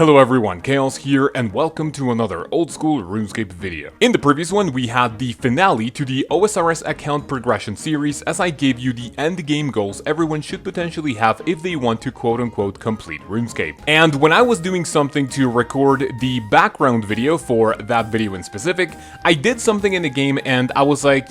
Hello everyone, Kaoz here, and welcome to another old school RuneScape video. In the previous one, we had the finale to the OSRS account progression series, as I gave you the end game goals everyone should potentially have if they want to quote-unquote complete RuneScape. And when I was doing something to record the background video for that video in specific, I did something in the game and I was like,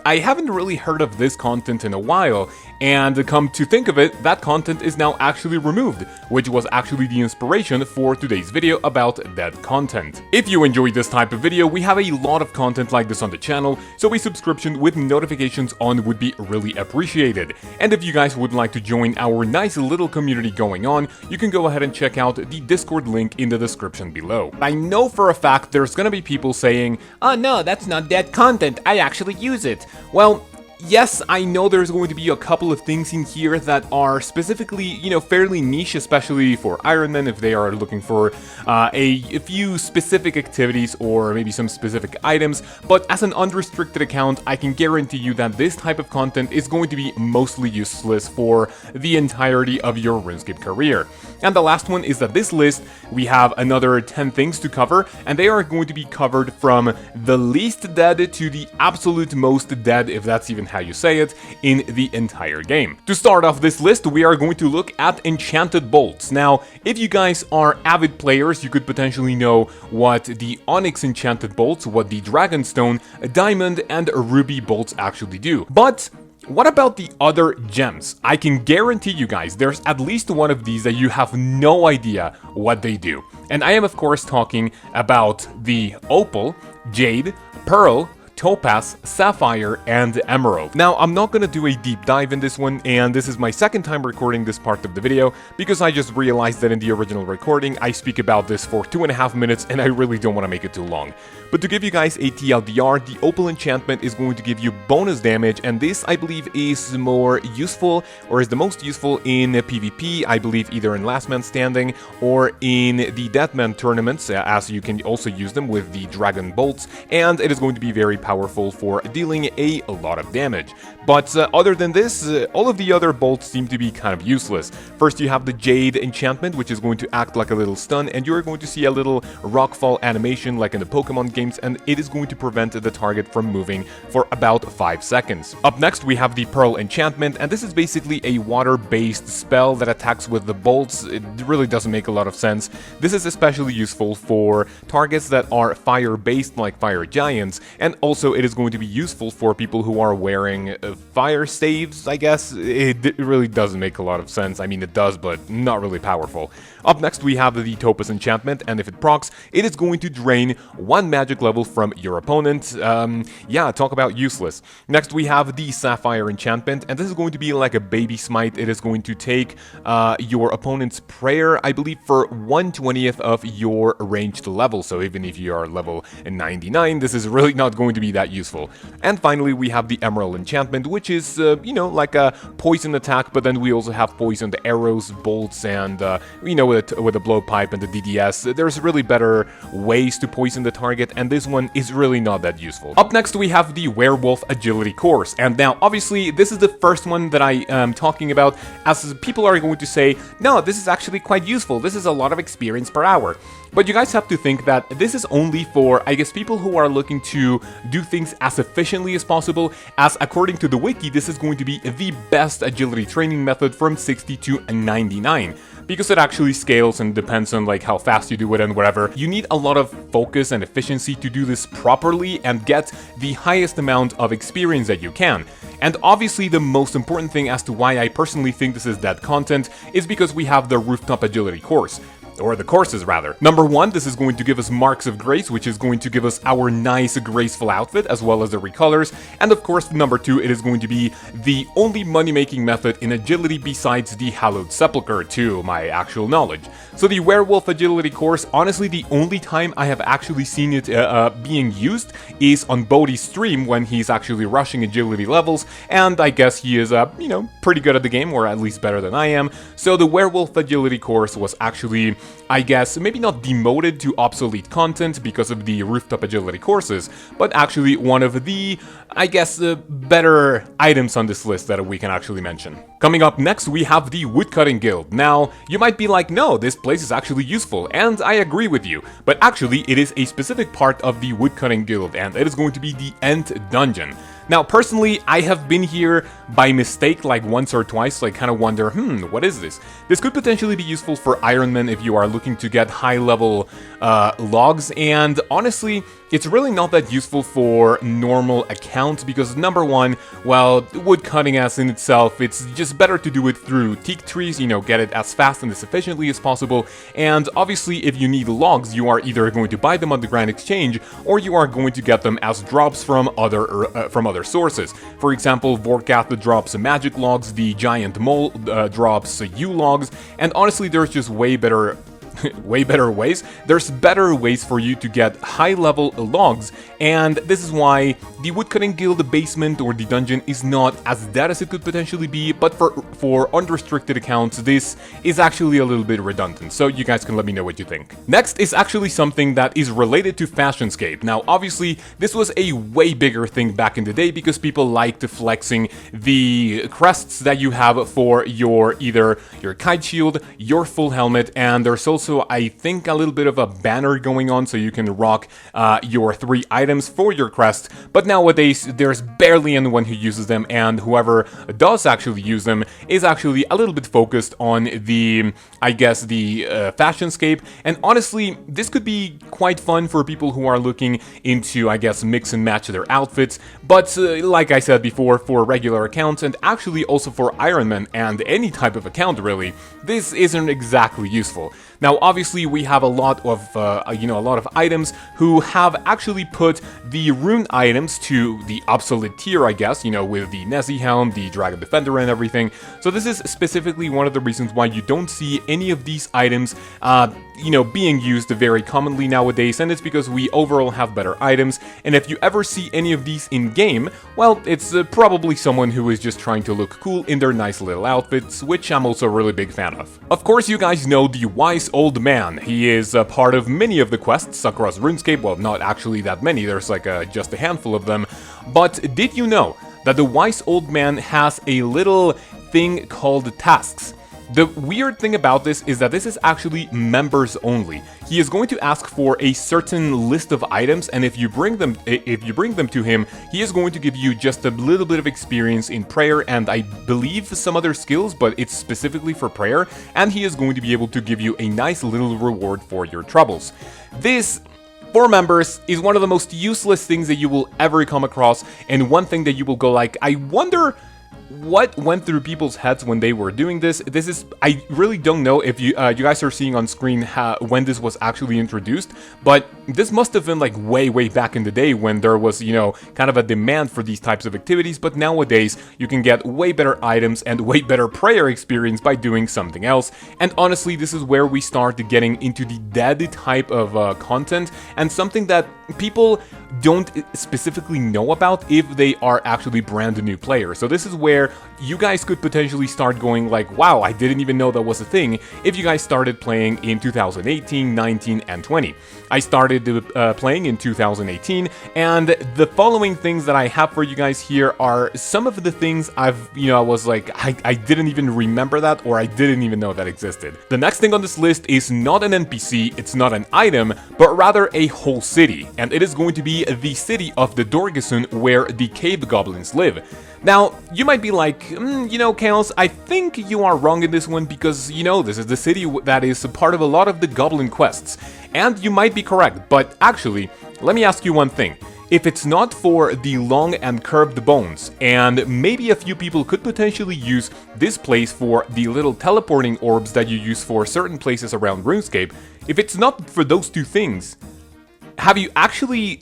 I haven't really heard of this content in a while, and come to think of it, that content is now actually removed, which was actually the inspiration for today's video about that content. If you enjoy this type of video, we have a lot of content like this on the channel, so a subscription with notifications on would be really appreciated. And if you guys would like to join our nice little community going on, you can go ahead and check out the Discord link in the description below. I know for a fact there's gonna be people saying, "Oh no, that's not dead content, I actually use it." Well, yes, I know there's going to be a couple of things in here that are specifically, fairly niche, especially for Iron Men if they are looking for a few specific activities or maybe some specific items, but as an unrestricted account, I can guarantee you that this type of content is going to be mostly useless for the entirety of your RuneScape career. And the last one is that this list, we have another 10 things to cover, and they are going to be covered from the least dead to the absolute most dead, if that's even how you say it, in the entire game. To start off this list, we are going to look at Enchanted Bolts. Now, if you guys are avid players, you could potentially know what the Onyx Enchanted Bolts, what the Dragonstone, Diamond, and Ruby Bolts actually do. But what about the other gems? I can guarantee you guys there's at least one of these that you have no idea what they do. And I am of course talking about the Opal, Jade, Pearl, Topaz, Sapphire, and Emerald. Now, I'm not gonna do a deep dive in this one, and this is my second time recording this part of the video, because I just realized that in the original recording, I speak about this for 2.5 minutes, and I really don't want to make it too long. But to give you guys a TLDR, the Opal enchantment is going to give you bonus damage, and this, I believe, is more useful, or is the most useful in PvP, I believe either in Last Man Standing, or in the Deathman tournaments, as you can also use them with the Dragon Bolts, and it is going to be very powerful for dealing a lot of damage. But other than this, all of the other bolts seem to be kind of useless. First you have the Jade enchantment, which is going to act like a little stun, and you're going to see a little rockfall animation like in the Pokemon games, and it is going to prevent the target from moving for about 5 seconds. Up next we have the Pearl enchantment, and this is basically a water-based spell that attacks with the bolts. It really doesn't make a lot of sense. This is especially useful for targets that are fire-based like fire giants, and also it is going to be useful for people who are wearing fire staves, I guess. It really doesn't make a lot of sense. I mean, it does, but not really powerful. Up next we have the Topaz enchantment, and if it procs, it is going to drain 1 magic level from your opponent. Yeah, talk about useless. Next we have the Sapphire enchantment, and this is going to be like a baby smite. It is going to take your opponent's prayer, I believe, for 1/20th of your ranged level. So even if you are level 99, this is really not going to be that useful. And finally we have the Emerald enchantment, which is, like a poison attack, but then we also have poisoned arrows, bolts, and, with a blowpipe and the DDS, there's really better ways to poison the target, and this one is really not that useful. Up next we have the Werewolf Agility course, and now obviously this is the first one that I am talking about, as people are going to say, no, this is actually quite useful, this is a lot of experience per hour. But you guys have to think that this is only for, I guess, people who are looking to do things as efficiently as possible, as according to the wiki, this is going to be the best agility training method from 60 to 99. Because it actually scales and depends on like how fast you do it and whatever. You need a lot of focus and efficiency to do this properly and get the highest amount of experience that you can. And obviously the most important thing as to why I personally think this is dead content is because we have the Rooftop Agility course. Or the courses rather. Number 1, this is going to give us Marks of Grace, which is going to give us our nice graceful outfit as well as the recolors, and of course number 2, it is going to be the only money-making method in agility besides the Hallowed Sepulchre, to my actual knowledge. So the Werewolf Agility course, honestly the only time I have actually seen it being used is on Bodhi's stream when he's actually rushing agility levels, and I guess he is, pretty good at the game, or at least better than I am. So the Werewolf Agility course was actually I guess, maybe not demoted to obsolete content because of the rooftop agility courses, but actually one of the, I guess, better items on this list that we can actually mention. Coming up next, we have the Woodcutting Guild. Now, you might be like, no, this place is actually useful, and I agree with you, but actually it is a specific part of the Woodcutting Guild, and it is going to be the End Dungeon. Now, personally, I have been here by mistake like once or twice, so I kind of wonder, what is this? This could potentially be useful for Ironman if you are looking to get high-level logs, and honestly, it's really not that useful for normal accounts because, number one, well, wood cutting as in itself, it's just better to do it through teak trees, get it as fast and as efficiently as possible, and obviously if you need logs, you are either going to buy them on the Grand Exchange, or you are going to get them as drops from other sources. For example, Vorkath drops magic logs, the Giant Mole drops U logs, and honestly there's just way better ways. There's better ways for you to get high-level logs, and this is why the Woodcutting Guild basement or the dungeon is not as dead as it could potentially be, but for unrestricted accounts, this is actually a little bit redundant, so you guys can let me know what you think. Next is actually something that is related to Fashionscape. Now, obviously, this was a way bigger thing back in the day because people liked flexing the crests that you have for either your kite shield, your full helmet, and there's also, I think, a little bit of a banner going on so you can rock your 3 items for your crest, but nowadays there's barely anyone who uses them, and whoever does actually use them is actually a little bit focused on the, I guess, the Fashionscape, and honestly, this could be quite fun for people who are looking into, I guess, mix and match their outfits, but like I said before, for regular accounts, and actually also for Ironman and any type of account really, this isn't exactly useful. Now, obviously, we have a lot of items who have actually put the rune items to the obsolete tier, I guess, with the Nessie Helm, the Dragon Defender, and everything. So this is specifically one of the reasons why you don't see any of these items, being used very commonly nowadays, and it's because we overall have better items, and if you ever see any of these in-game, well, it's probably someone who is just trying to look cool in their nice little outfits, which I'm also a really big fan of. Of course, you guys know the Wise Old Man. He is a part of many of the quests across RuneScape, well, not actually that many, there's like just a handful of them, but did you know that the Wise Old Man has a little thing called tasks? The weird thing about this is that this is actually members only. He is going to ask for a certain list of items, and if you bring them to him, he is going to give you just a little bit of experience in prayer and I believe some other skills, but it's specifically for prayer, and he is going to be able to give you a nice little reward for your troubles. This, for members, is one of the most useless things that you will ever come across, and one thing that you will go like, I wonder what went through people's heads when they were doing this. I really don't know if you guys are seeing on screen when this was actually introduced, but this must have been like way back in the day when there was, kind of a demand for these types of activities, but nowadays you can get way better items and way better prayer experience by doing something else, and honestly, this is where we start getting into the dead type of content, and something that people don't specifically know about if they are actually brand new players. So this is where you guys could potentially start going like, wow, I didn't even know that was a thing, if you guys started playing in 2018, 19, and 20. I started playing in 2018, and the following things that I have for you guys here are some of the things I was like, I didn't even remember that, or I didn't even know that existed. The next thing on this list is not an NPC, it's not an item, but rather a whole city, and it is going to be the city of the Dorgeshuun, where the cave goblins live. Now, you might be like, Kaoz, I think you are wrong in this one because, this is the city that is a part of a lot of the goblin quests. And you might be correct, but actually, let me ask you one thing. If it's not for the long and curved bones, and maybe a few people could potentially use this place for the little teleporting orbs that you use for certain places around RuneScape, if it's not for those two things, have you actually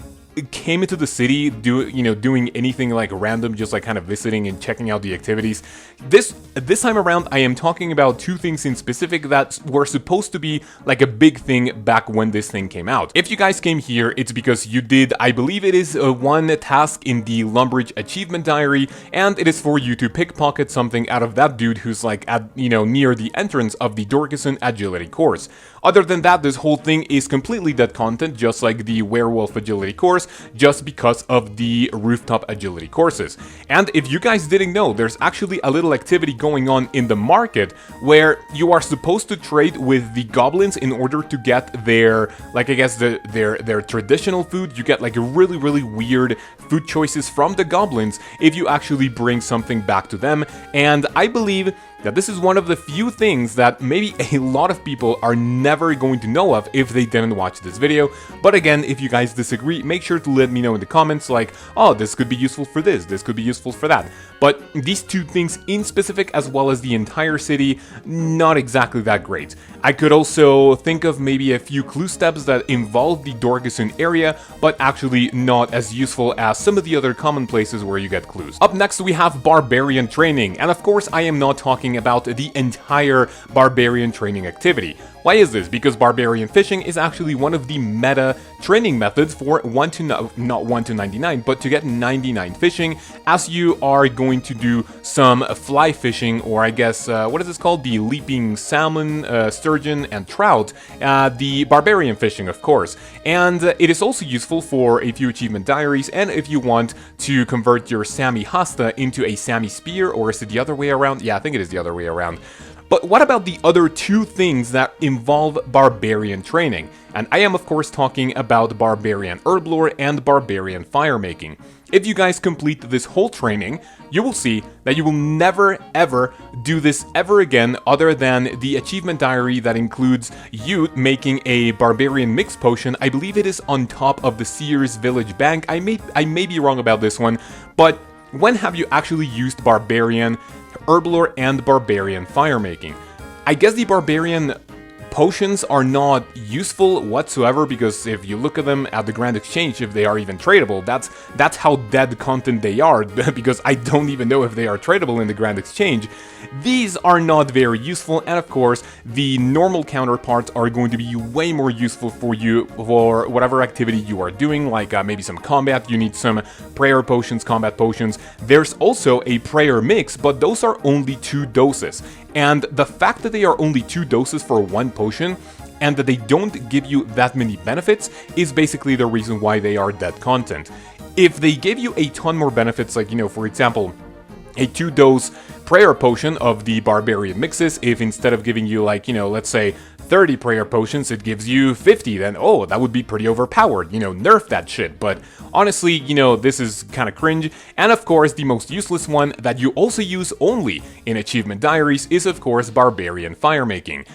came into the city doing anything like random, just like kind of visiting and checking out the activities? This time around, I am talking about two things in specific that were supposed to be like a big thing back when this thing came out. If you guys came here, it's because you did, I believe it is one task in the Lumbridge achievement diary, and it is for you to pickpocket something out of that dude who's like at near the entrance of the Dorgeshuun Agility course. Other than that, this whole thing is completely dead content, just like the Werewolf Agility course, just because of the Rooftop Agility courses. And if you guys didn't know, there's actually a little activity going on in the market where you are supposed to trade with the goblins in order to get their, like, I guess their traditional food. You get like really weird food choices from the goblins if you actually bring something back to them. And I believe that this is one of the few things that maybe a lot of people are never going to know of if they didn't watch this video. But again, if you guys disagree, make sure to let me know in the comments, like, oh, this could be useful for this could be useful for that. But these two things in specific, as well as the entire city, not exactly that great. I could also think of maybe a few clue steps that involve the Dorgeshuun area, but actually not as useful as some of the other common places where you get clues. Up next, we have Barbarian Training, and of course I am not talking about the entire Barbarian Training activity. Why is this? Because Barbarian Fishing is actually one of the meta training methods for not 1 to 99, but to get 99 fishing, as you are going to do some fly fishing, or I guess, what is this called? The leaping salmon, sturgeon, and trout, the Barbarian Fishing, of course. And it is also useful for a few achievement diaries, and if you want to convert your Sami Hasta into a Sami Spear, or is it the other way around? Yeah, I think it is the other way around. But what about the other two things that involve Barbarian Training? And I am of course talking about Barbarian Herb Lore and Barbarian Firemaking. If you guys complete this whole training, you will see that you will never ever do this ever again, other than the achievement diary that includes you making a Barbarian Mix Potion. I believe it is on top of the Seers Village Bank. I may be wrong about this one, but when have you actually used Barbarian Herb Lore and Barbarian Firemaking? I guess the Barbarian potions are not useful whatsoever, because if you look at them at the Grand Exchange, if they are even tradable, that's how dead content they are, because I don't even know if they are tradable in the Grand Exchange. These are not very useful, and of course, the normal counterparts are going to be way more useful for you for whatever activity you are doing, like maybe some combat. You need some prayer potions, combat potions. There's also a prayer mix, but those are only 2 doses. And the fact that they are only 2 doses for 1 potion, and that they don't give you that many benefits, is basically the reason why they are dead content. If they gave you a ton more benefits, like, you know, for example, a 2-dose prayer potion of the Barbarian mixes, if instead of giving you, like, you know, let's say 30 prayer potions, it gives you 50, then, oh, that would be pretty overpowered, you know, nerf that shit. But honestly, you know, this is kind of cringe. And of course, the most useless one that you also use only in achievement diaries is of course Barbarian Firemaking.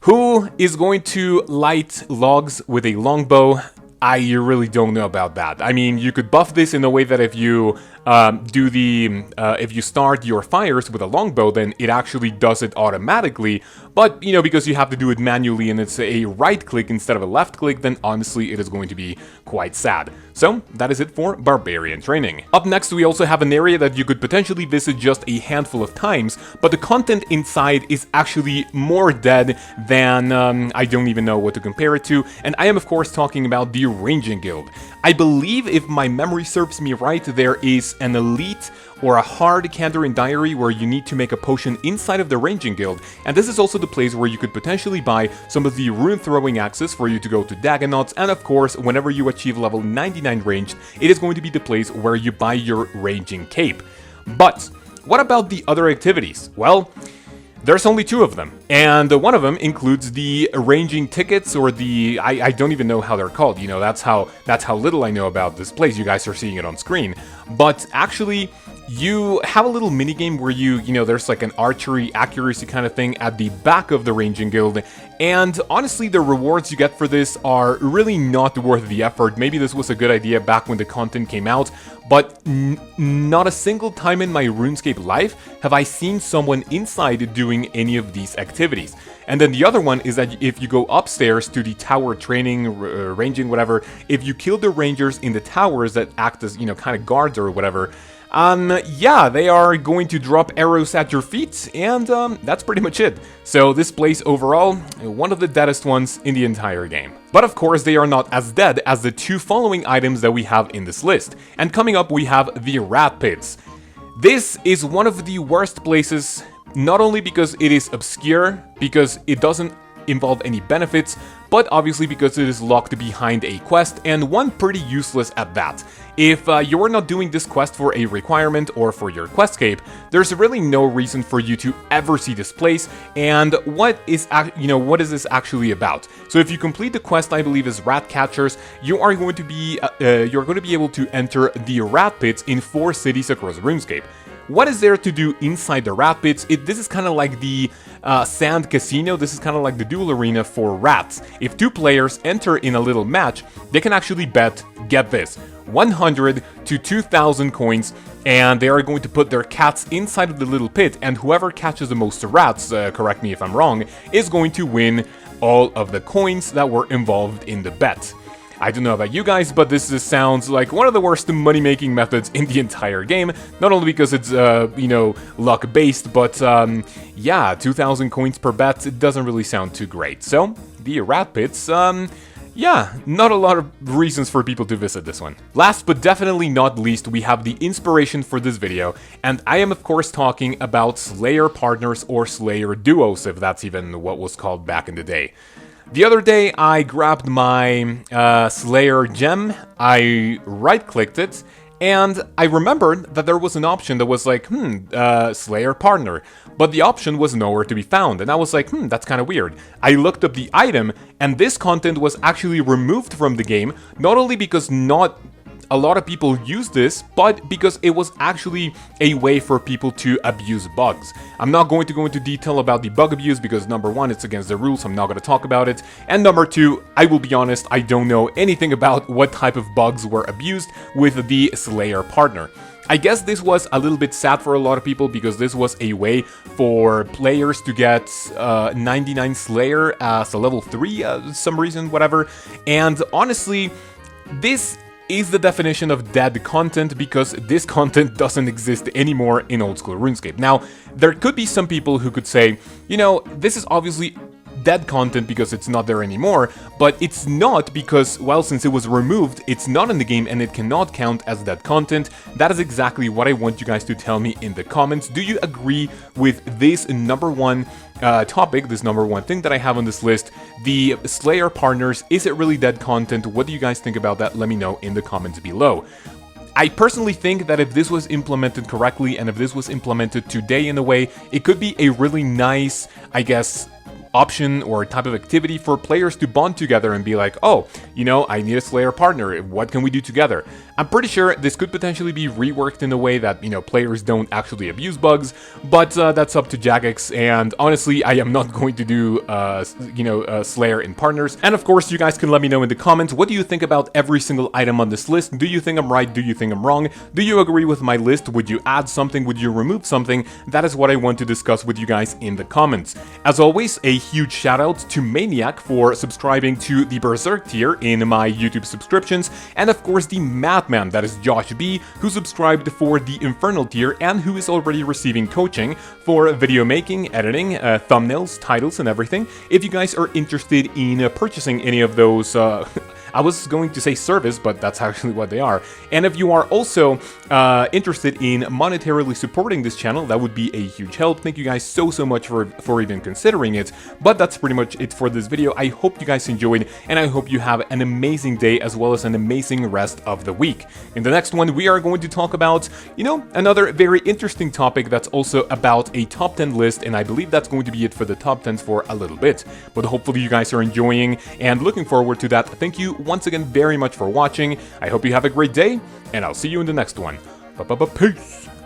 Who is going to light logs with a longbow? I really don't know about that. I mean, you could buff this in a way that if you if you start your fires with a longbow, then it actually does it automatically. But, you know, because you have to do it manually and it's a right click instead of a left click, then honestly it is going to be quite sad. So that is it for Barbarian Training. Up next, we also have an area that you could potentially visit just a handful of times, but the content inside is actually more dead than I don't even know what to compare it to. And I am of course talking about the Ranging Guild. I believe, if my memory serves me right, there is an elite or a hard Kandarin diary where you need to make a potion inside of the Ranging Guild, and this is also the place where you could potentially buy some of the rune throwing axes for you to go to Dagonauts, and of course, whenever you achieve level 99 ranged, it is going to be the place where you buy your Ranging Cape. But what about the other activities? Well, there's only 2 of them, and one of them includes the ranging tickets, or the I don't even know how they're called. You know, that's how little I know about this place. You guys are seeing it on screen, but actually, you have a little mini game where you know, there's like an archery accuracy kind of thing at the back of the Ranging Guild, and honestly, the rewards you get for this are really not worth the effort. Maybe this was a good idea back when the content came out, but not a single time in my RuneScape life have I seen someone inside doing any of these activities. And then the other one is that if you go upstairs to the tower training, ranging, whatever, if you kill the rangers in the towers that act as, you know, kind of guards or whatever, yeah, they are going to drop arrows at your feet, and that's pretty much it. So this place overall, one of the deadest ones in the entire game. But of course, they are not as dead as the 2 following items that we have in this list. And coming up, we have the Rat Pits. This is one of the worst places, not only because it is obscure, because it doesn't involve any benefits, but obviously because it is locked behind a quest, and one pretty useless at that. If you're not doing this quest for a requirement or for your questscape, there's really no reason for you to ever see this place, and what is this actually about? So if you complete the quest, I believe is Rat Catchers, you are going to be able to enter the rat pits in 4 cities across RuneScape. What is there to do inside the rat pits? This is kind of like the sand casino. This is kind of like the duel arena for rats. If 2 players enter in a little match, they can actually bet, get this, 100 to 2,000 coins, and they are going to put their cats inside of the little pit, and whoever catches the most rats, correct me if I'm wrong, is going to win all of the coins that were involved in the bet. I don't know about you guys, but this sounds like one of the worst money-making methods in the entire game. Not only because it's, luck-based, but, yeah, 2,000 coins per bet, it doesn't really sound too great. So, the rat pits, yeah, not a lot of reasons for people to visit this one. Last but definitely not least, we have the inspiration for this video, and I am of course talking about Slayer partners or Slayer duos, if that's even what was called back in the day. The other day, I grabbed my Slayer gem, I right-clicked it, and I remembered that there was an option that was like, Slayer partner, but the option was nowhere to be found, and I was like, that's kind of weird. I looked up the item, and this content was actually removed from the game, not only because not a lot of people use this, but because it was actually a way for people to abuse bugs. I'm not going to go into detail about the bug abuse because number 1, it's against the rules, I'm not going to talk about it, and number 2, I will be honest, I don't know anything about what type of bugs were abused with the Slayer partner. I guess this was a little bit sad for a lot of people because this was a way for players to get 99 Slayer as a level 3, some reason, whatever, and honestly, this is the definition of dead content because this content doesn't exist anymore in old school RuneScape. Now, there could be some people who could say, this is obviously dead content because it's not there anymore, but it's not because, well, since it was removed, it's not in the game and it cannot count as dead content. That is exactly what I want you guys to tell me in the comments. Do you agree with this number 1 topic, this number 1 thing that I have on this list, the Slayer partners? Is it really dead content? What do you guys think about that? Let me know in the comments below. I personally think that if this was implemented correctly and if this was implemented today in a way, it could be a really nice, I guess, option or type of activity for players to bond together and be like, oh, I need a Slayer partner, what can we do together? I'm pretty sure this could potentially be reworked in a way that, players don't actually abuse bugs, but that's up to Jagex, and honestly, I am not going to do, Slayer in partners. And of course, you guys can let me know in the comments, what do you think about every single item on this list? Do you think I'm right? Do you think I'm wrong? Do you agree with my list? Would you add something? Would you remove something? That is what I want to discuss with you guys in the comments. As always, a huge shout out to Maniac for subscribing to the Berserk tier in my YouTube subscriptions, and of course the Madman, that is Josh B, who subscribed for the Infernal tier and who is already receiving coaching for video making, editing, thumbnails, titles and everything. If you guys are interested in purchasing any of those I was going to say service, but that's actually what they are. And if you are also interested in monetarily supporting this channel, that would be a huge help. Thank you guys so much for even considering it. But that's pretty much it for this video. I hope you guys enjoyed, and I hope you have an amazing day as well as an amazing rest of the week. In the next one, we are going to talk about, another very interesting topic that's also about a top 10 list, and I believe that's going to be it for the top 10s for a little bit. But hopefully you guys are enjoying and looking forward to that. Thank you once again very much for watching. I hope you have a great day, and I'll see you in the next one. Peace!